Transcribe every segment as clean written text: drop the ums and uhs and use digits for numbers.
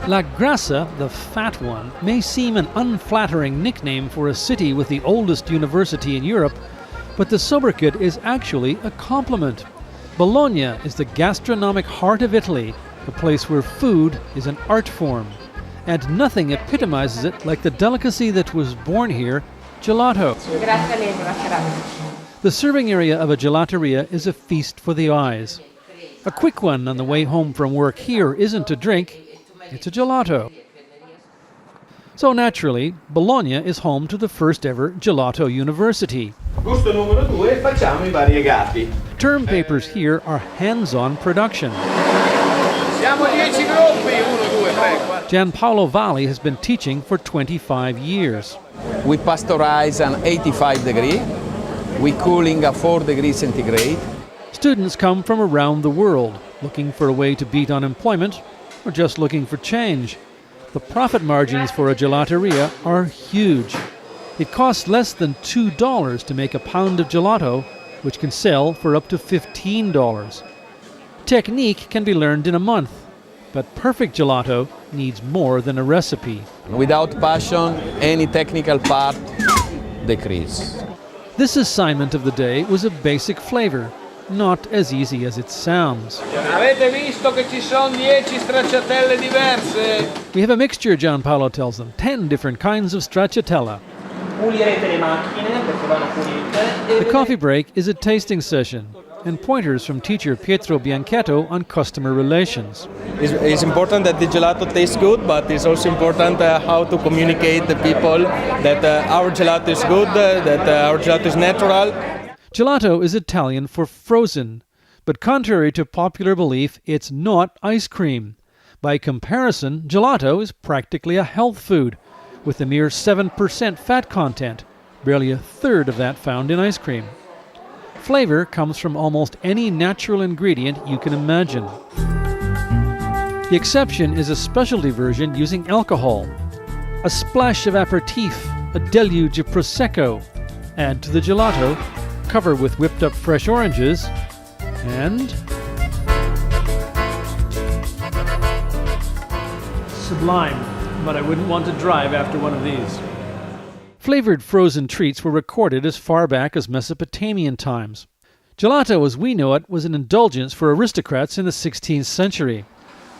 La Grassa, the fat one, may seem an unflattering nickname for a city with the oldest university in Europe, but the sobriquet is actually a compliment. Bologna is the gastronomic heart of Italy, a place where food is an art form. And nothing epitomizes it like the delicacy that was born here, gelato. The serving area of a gelateria is a feast for the eyes. A quick one on the way home from work here isn't a drink, it's a gelato. So naturally, Bologna is home to the first ever Gelato University. Gusto numero 2, facciamo I variegati. Term papers here are hands-on production. Siamo 10 gruppi, 1, 2, 3, 4. Gianpaolo Valli has been teaching for 25 years. We pasteurize at 85 degrees. We cooling at 4 degrees centigrade. Students come from around the world, looking for a way to beat unemployment or just looking for change. The profit margins for a gelateria are huge. It costs less than $2 to make a pound of gelato, which can sell for up to $15. Technique can be learned in a month, but perfect gelato needs more than a recipe. Without passion, any technical part decrease. This assignment of the day was a basic flavor, not as easy as it sounds. Avete visto che ci sono 10 stracciatelle diverse? We have a mixture, Gianpaolo tells them, 10 different kinds of stracciatella. The coffee break is a tasting session and pointers from teacher Pietro Bianchetto on customer relations. It's important that the gelato tastes good, but it's also important how to communicate to people that our gelato is good, that our gelato is natural. Gelato is Italian for frozen, but contrary to popular belief, it's not ice cream. By comparison, gelato is practically a health food, with a mere 7% fat content, barely a third of that found in ice cream. Flavor comes from almost any natural ingredient you can imagine. The exception is a specialty version using alcohol. A splash of aperitif, a deluge of Prosecco. Add to the gelato, cover with whipped up fresh oranges, and sublime, but I wouldn't want to drive after one of these. Flavored frozen treats were recorded as far back as Mesopotamian times. Gelato, as we know it, was an indulgence for aristocrats in the 16th century.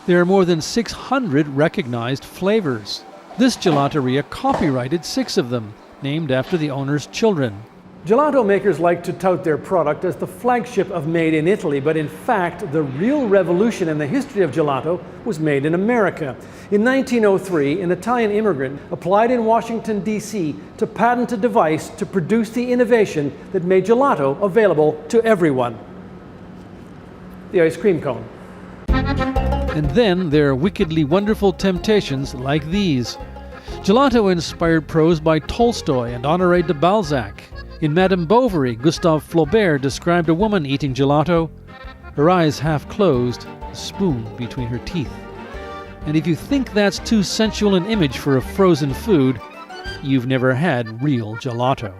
There are more than 600 recognized flavors. This gelateria copyrighted 6 of them, named after the owner's children. Gelato makers like to tout their product as the flagship of Made in Italy, but in fact, the real revolution in the history of gelato was made in America. In 1903, an Italian immigrant applied in Washington, D.C. to patent a device to produce the innovation that made gelato available to everyone: the ice cream cone. And then there are wickedly wonderful temptations like these. Gelato inspired prose by Tolstoy and Honoré de Balzac. In Madame Bovary, Gustave Flaubert described a woman eating gelato, her eyes half closed, a spoon between her teeth. And if you think that's too sensual an image for a frozen food, you've never had real gelato.